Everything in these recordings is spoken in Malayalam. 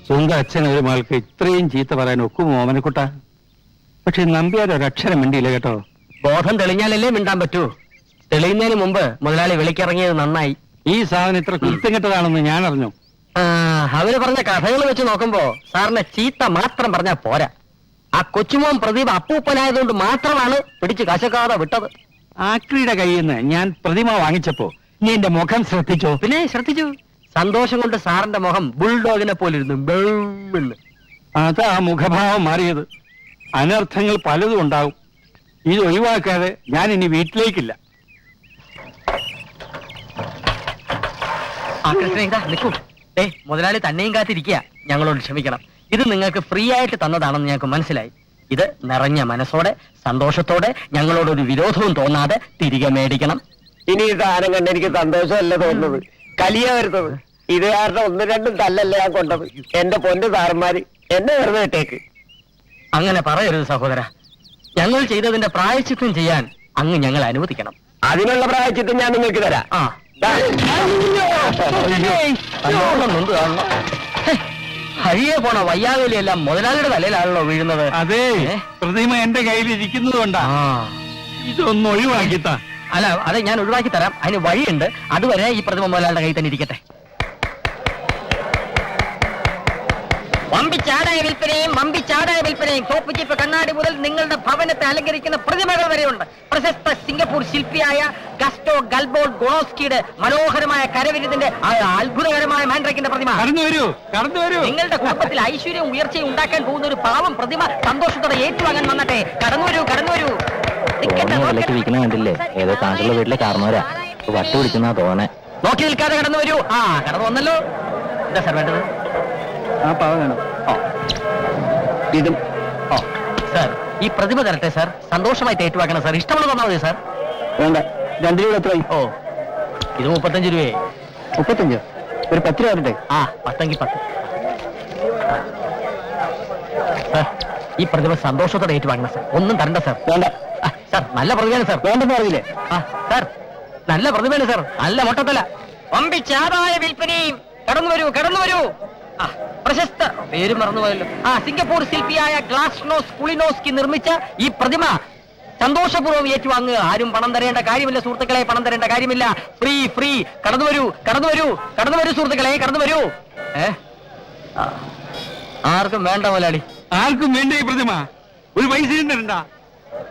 സ്വന്തം അച്ഛൻ ഒരു മകൾക്ക് ഇത്രയും ചീത്ത പറയാൻ ഒക്കുമോ ഓമനക്കുട്ട? പക്ഷെ നമ്പ്യാർ ഒരക്ഷരം മിണ്ടിയില്ല കേട്ടോ. ബോധം തെളിഞ്ഞാലല്ലേ മിണ്ടാൻ പറ്റൂ. തെളിയുന്നതിന് മുമ്പ് മുതലാളി വിളിക്കിറങ്ങിയത് നന്നായി. ഈ സാധനം ഇത്ര കുറ്റം കെട്ടതാണെന്ന് ഞാൻ അറിഞ്ഞു. അവര് പറഞ്ഞ കഥകൾ വെച്ച് നോക്കുമ്പോ സാറിനെ ചീത്ത മാത്രം പറഞ്ഞാ പോരാ. ആ കൊച്ചുമോൻ പ്രദീപ് അപ്പൂപ്പനായതുകൊണ്ട് മാത്രമാണ് പിടിച്ച് കശക്കാതെ വിട്ടത്. ആക്രിയുടെ കയ്യിൽ നിന്ന് ഞാൻ പ്രതിമ വാങ്ങിച്ചപ്പോ നീ എന്റെ മുഖം ശ്രദ്ധിച്ചോ? പിന്നെ ശ്രദ്ധിച്ചു. സന്തോഷം കൊണ്ട് സാറിന്റെ മുഖം ബുൾഡോഗിനെ പോലിരുന്നു. അതാ മുഖഭാവം മാറിയത്. അനർത്ഥങ്ങൾ പലതും ഉണ്ടാവും. ഇത് ഒഴിവാക്കാതെ ഞാൻ ഇനി വീട്ടിലേക്കില്ല. നിൽക്കൂ. മുതലാളി തന്നെയും കാത്തിരിക്കുക. ഞങ്ങളോട് ക്ഷമിക്കണം. ഇത് നിങ്ങൾക്ക് ഫ്രീ ആയിട്ട് തന്നതാണെന്ന് ഞങ്ങൾക്ക് മനസ്സിലായി. ഇത് നിറഞ്ഞ മനസ്സോടെ സന്തോഷത്തോടെ ഞങ്ങളോടൊരു വിരോധവും തോന്നാതെ തിരികെ മേടിക്കണം. ഇനി ഈ സാധനം കണ്ട് എനിക്ക് സന്തോഷമല്ല തോന്നുന്നത്, കലിയ വരുന്നത്. ഇത് കാരണം ഒന്നും രണ്ടും തല്ലല്ല ഞാൻ കൊണ്ടത്. എന്റെ പൊന്നു സാറന്മാര് എന്നെ വെറുതെ ഇട്ടേക്ക്. അങ്ങനെ പറയരുത് സഹോദര. ഞങ്ങൾ ചെയ്തതിന്റെ പ്രായശ്ചിത്തം ചെയ്യാൻ അങ്ങ് ഞങ്ങൾ അനുവദിക്കണം. അതിനുള്ള പ്രായശ്ചിത്തം ഞാൻ നിങ്ങൾക്ക് തരാം. ഹഴിയെ പോണ വയ്യാവേലിയെല്ലാം മുതലാളിയുടെ തലയിലാണല്ലോ വീഴുന്നത്. അതെ, പ്രതിമ എന്റെ കയ്യിൽ ഇരിക്കുന്നതുകൊണ്ടാ. ഇതൊന്ന് ഒഴിവാക്കിത്താ. അല്ല, അത് ഞാൻ ഒഴിവാക്കി തരാം. അതിന് വഴിയുണ്ട്. അതുവരെ ഈ പ്രതിമ മുതലാളിയുടെ കയ്യിൽ തന്നെ ഇരിക്കട്ടെ. വമ്പിച്ചാടായ വിൽപ്പനയും തോപ്പുചിപ്പ് കണ്ണാടി മുതൽ നിങ്ങളുടെ ഭവനത്തെ അലങ്കരിക്കുന്ന പ്രതിമകൾ വരെയുണ്ട്. പ്രശസ്ത സിംഗപ്പൂർ ശില്പിയായ ഗസ്റ്റോ ഗൽബോൾ ഗോണോസ്കിയുടെ മനോഹരമായ കരവിരുതിന്റെ അത്ഭുതകരമായ മാൻഡ്രക്കിന്റെ പ്രതിമ. നിങ്ങളുടെ കുടുംബത്തിൽ ഐശ്വര്യവും ഉയർച്ചയും ഉണ്ടാക്കാൻ പോകുന്ന ഒരു പാവം പ്രതിമ സന്തോഷത്തോടെ ഏറ്റുവാങ്ങാൻ വന്നട്ടെ. കടന്നുവരൂ. കണ്ടില്ലേ, ഏതോ കാണ്ടുള്ള വീട്ടിലെ കാരണവരാ വട്ട് പിടിക്കുന്ന തോന്നെ. നോക്കി നിൽക്കാതെ കടന്നു വരൂ. കടന്നു വന്നല്ലോ. എന്താ സാർ വേണ്ടത്? ഇതും സാർ, ഈ പ്രതിമ തരട്ടെ സാർ. സന്തോഷമായിട്ട് ഏറ്റുവാക്കണം സാർ. ഇഷ്ടമുള്ള തന്നാൽ മതി സാർ. വേണ്ട, 2 രൂപ എത്രയായി? ഇത് 35 രൂപയെ. 35? ഒരു 10 രൂപ വരട്ടെ. 10 10. സാർ, ഈ പ്രതിമ സന്തോഷത്തോടെ ഏറ്റുവാങ്ങണം സാർ. ഒന്നും തരണ്ട സാർ. വേണ്ട സാർ, നല്ല പ്രതിമയാണ് സാർ. വേണ്ടെന്ന് പറഞ്ഞില്ലേ? സാർ, നല്ല പ്രതിമയാണ് സാർ. നല്ല മൊട്ടത്തല. വമ്പിച്ചാടായ വിൽപ്പനയും. കടന്നു വരൂ. പ്രശസ്ത പേര് മറന്നുപോയല്ലോ. സിംഗപ്പൂർ ശില്പിയായ ഗ്ലാസ്നോസ് കുളിനോസ്കി നിർമ്മിച്ച ഈ പ്രതിമ സന്തോഷപൂർവ്വം ഏറ്റുവാങ്ങുക. ആരും പണം തരേണ്ട കാര്യമില്ല സുഹൃത്തുക്കളെ, പണം തരേണ്ട കാര്യമില്ല. ഫ്രീ. കടന്നു വരൂ സുഹൃത്തുക്കളെ, കടന്നു വരൂ. ആർക്കും വേണ്ട മുതലാളി. ആർക്കും വേണ്ട ഈ പ്രതിമ. ഒരു പൈസയും തരണ്ട.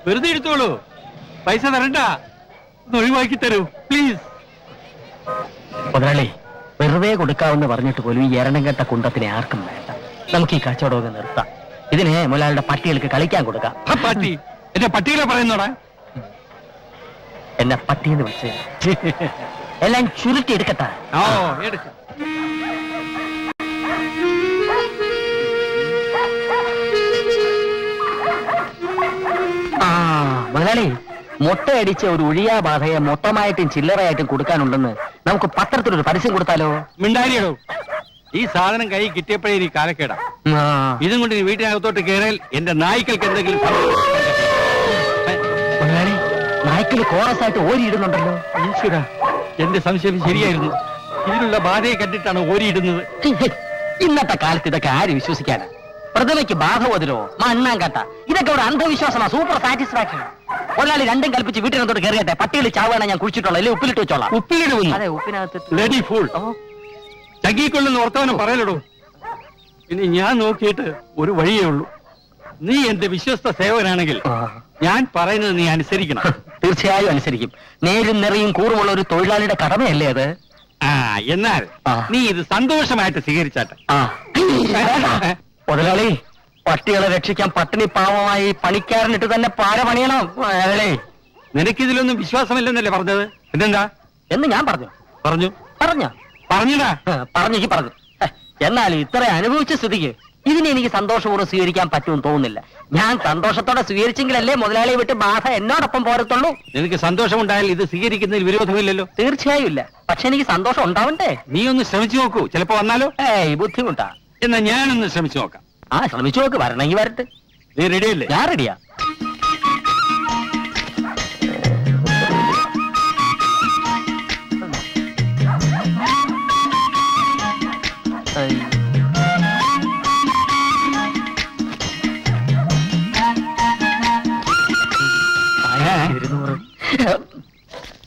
വെറുതെ എടുത്തോളൂ. പൈസ തരണ്ട. ഒഴിവാക്കി തരൂ പ്ലീസ്. മുതലാളി, വെറുതെ കൊടുക്കാമെന്ന് പറഞ്ഞിട്ട് പോലും ഈ എരണം കെട്ട കുണ്ടത്തിനെ ആർക്കും വേണ്ട. നമുക്ക് ഈ കച്ചവടമൊക്കെ നിർത്താം. ഇതിനെ മുതലാളിയുടെ പട്ടികൾക്ക് കളിക്കാൻ കൊടുക്കാം. പട്ടി? എന്റെ പട്ടികളെ പറയുന്നോടാ? എന്നെ പട്ടിയെന്ന് വിളിച്ച് എല്ലാം ചുരുട്ടി എടുക്കട്ടെ. മുതലാളി, മുട്ടയടിച്ച ഒരു ഒഴിയാ ബാധയെ മൊത്തമായിട്ടും ചില്ലറയായിട്ടും കൊടുക്കാനുണ്ടെന്ന് നമുക്ക് പത്രത്തിലൊരു പരസ്യം കൊടുത്താലോ? മിണ്ടാരിയടോ. ഈ സാധനം കൈ കിട്ടിയപ്പോഴേ നീ കാലക്കേടാ. ഇതും കൊണ്ട് നീ വീട്ടിനകത്തോട്ട് കയറിയാൽ എന്റെ നായ്ക്കൾക്ക് എന്തെങ്കിലും. മുതലാളി, നായ്ക്കള് കോറസായിട്ട് ഓരിയിടുന്നുണ്ടല്ലോ. ഈശ്വര, എന്റെ സംശയം ശരിയായിരുന്നു. ഇതിലുള്ള ബാധയെ കണ്ടിട്ടാണ് ഓരിയിടുന്നത്. ഇന്നത്തെ കാലത്ത് ഇതൊക്കെ ആര് വിശ്വസിക്കാനാ? പ്രതിമയ്ക്ക് ബാധവതിലോ മണ്ണാങ്കട്ട, ഇതൊക്കെ ഒരു അന്ധവിശ്വാസമാണ്. Super satisfaction. ഒരാളി രണ്ടും കൽപ്പിച്ച് വീട്ടിനകത്തോട്ട് കയറിയട്ടെ. പട്ടികൾ ചാവാണ് ഞാൻ കുഴിച്ചിട്ടുള്ള, അല്ലെ ഉപ്പിലിട്ട് വെച്ചോളാം. ഉപ്പിലിടുന്നു? അതെ, ഉപ്പിനകത്ത്. Lady fool, ചങ്കിക്കൊള്ളുന്ന ഓർത്തവനും പറയലടോ. ഇനി ഞാൻ നോക്കിയിട്ട് ഒരു വഴിയേ ഉള്ളൂ. നീ എന്റെ വിശ്വസ്ത സേവകനാണെങ്കിൽ ഞാൻ പറയുന്നത് നീ അനുസരിക്കണം. തീർച്ചയായും അനുസരിക്കും. നേരും നിറയും കൂറുമുള്ള ഒരു തൊഴിലാളിയുടെ കടമയല്ലേ അത്? എന്നാൽ നീ ഇത് സന്തോഷമായിട്ട് സ്വീകരിച്ചാട്ടെ. മുതലാളി, പട്ടികളെ രക്ഷിക്കാൻ പട്ടിണി പാവമായി പണിക്കാരനിട്ട് തന്നെ പാര പണിയണം. നിനക്കിതിലൊന്നും വിശ്വാസമില്ലെന്നല്ലേ പറഞ്ഞത്? പിന്നെന്താ എന്ന് ഞാൻ പറഞ്ഞു. എന്നാൽ ഇത്ര അനുഭവിച്ച സ്ഥിതിക്ക് ഇതിനെ എനിക്ക് സന്തോഷപൂർവ്വം സ്വീകരിക്കാൻ പറ്റുമെന്ന് തോന്നുന്നില്ല. ഞാൻ സന്തോഷത്തോടെ സ്വീകരിച്ചെങ്കിലല്ലേ മുതലാളിയെ വിട്ട് ബാധ എന്നോടൊപ്പം പോരത്തുള്ളൂ. നിനക്ക് സന്തോഷമുണ്ടായാൽ ഇത് സ്വീകരിക്കുന്നതിൽ വിരോധമില്ലല്ലോ. തീർച്ചയായും ഇല്ല. പക്ഷെ എനിക്ക് സന്തോഷം ഉണ്ടാവണ്ടേ? നീ ഒന്ന് ശ്രമിച്ചു നോക്കൂ, ചിലപ്പോ വന്നാലോ. ബുദ്ധിമുട്ടാ. എന്നാ ഞാനൊന്ന് ശ്രമിച്ചു നോക്കാം. ശ്രമിച്ചു നോക്ക്. വരണമെങ്കിൽ വരട്ടെ. നീ റെഡിയല്ലേ? ഞാൻ റെഡിയാ.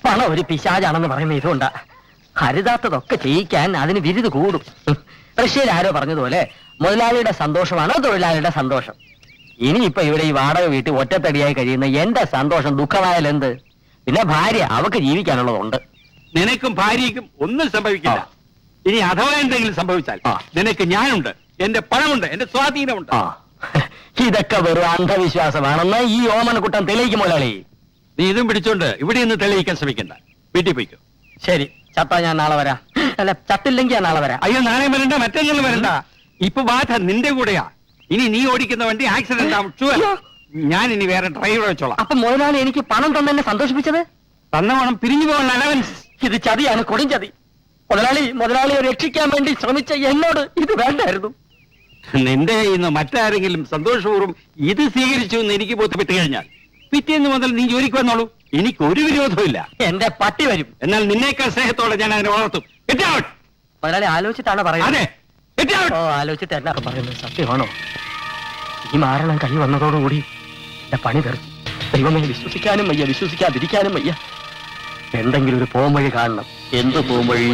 പണം ഒരു പിശാചാണെന്ന് പറയുന്ന ഇതുകൊണ്ടാ. അരുതാത്തതൊക്കെ ചെയ്യിക്കാൻ അതിന് വിരുത് കൂടും. റഷ്യയിൽ ആരോ പറഞ്ഞതുപോലെ മുതലാളിയുടെ സന്തോഷമാണ് തൊഴിലാളിയുടെ സന്തോഷം. ഇനിയിപ്പൊ ഇവിടെ ഈ വാടക വീട്ടിൽ ഒറ്റത്തടിയായി കഴിയുന്ന എന്റെ സന്തോഷം ദുഃഖമായാൽ എന്ത്? പിന്നെ ഭാര്യ അവക്ക് ജീവിക്കാനുള്ളതുണ്ട്. നിനക്കും ഭാര്യയ്ക്കും ഒന്നും സംഭവിക്കില്ല. ഇനി അഥവാ എന്തെങ്കിലും സംഭവിച്ചാൽ നിനക്ക് ഞാനുണ്ട്, എന്റെ പണമുണ്ട്, എന്റെ സ്വാധീനമുണ്ട്. ഇതൊക്കെ വെറും അന്ധവിശ്വാസമാണെന്ന് ഈ ഓമനക്കുട്ടൻ തെളിയിക്കും മുതലാളി. നീ ഇതും പിടിച്ചോണ്ട് ഇവിടെ നിന്ന് തെളിയിക്കാൻ ശ്രമിക്കണ്ട. വീട്ടിൽ പോയിക്കോ. ശരി, ചത്താ ഞാൻ നാളെ വരാം. അല്ല, ചത്തില്ലെങ്കിൽ ഞാൻ നാളെ വരാം. അയ്യോ, നാളെ വരണ്ട, മറ്റന്നാൾ വരണ്ട. ഇപ്പൊ ബാധ നിന്റെ കൂടെയാ. ഇനി നീ ഓടിക്കുന്ന വണ്ടി ആക്സിഡന്റ് ആവും. ഞാൻ ഇനി വേറെ ഡ്രൈവറെ വെച്ചോളാം. അപ്പൊ മുതലാളി എനിക്ക് പണം തന്നെ സന്തോഷിപ്പിച്ചത്? തന്ന പണം പിരിഞ്ഞു പോകാൻ അലവൻസ്. ഇത് ചതിയാണ്, കൊടും ചതി. മുതലാളിയെ രക്ഷിക്കാൻ വേണ്ടി ശ്രമിച്ച എന്നോട് ഇത് വേണ്ടായിരുന്നു. നിന്റെ ഇന്ന് മറ്റാരെങ്കിലും സന്തോഷപൂർവ്വം ഇത് സ്വീകരിച്ചു എന്ന് എനിക്ക് ബോധ്യപ്പെട്ട് കഴിഞ്ഞാൽ പിറ്റേന്ന് മുതൽ നീ ജോലിക്ക് വന്നോളൂ. എനിക്കൊരു വിരോധമില്ല. എന്റെ പട്ടി വരും. എന്നാൽ നിന്നേക്കാൾ സ്നേഹത്തോടെ ഞാൻ അതിനെ വളർത്തും. Get out! മുതലാളി ആലോചിച്ചിട്ടാണ് പറയുന്നത്. അതെ, get out! ഓ, ആലോചിച്ചിട്ട് എന്നാ പറയുന്നത്? സത്യമാണോ? ഈ മാരണം കൈ വന്നതോടുകൂടി എന്റെ പണി തെറിച്ചു. ദൈവമേ, വിശ്വസിക്കാനും വയ്യ, വിശ്വസിക്കാതിരിക്കാനും വയ്യ. എന്തെങ്കിലും ഒരു പോംവഴി കാണണം. എന്ത് പോംവഴി?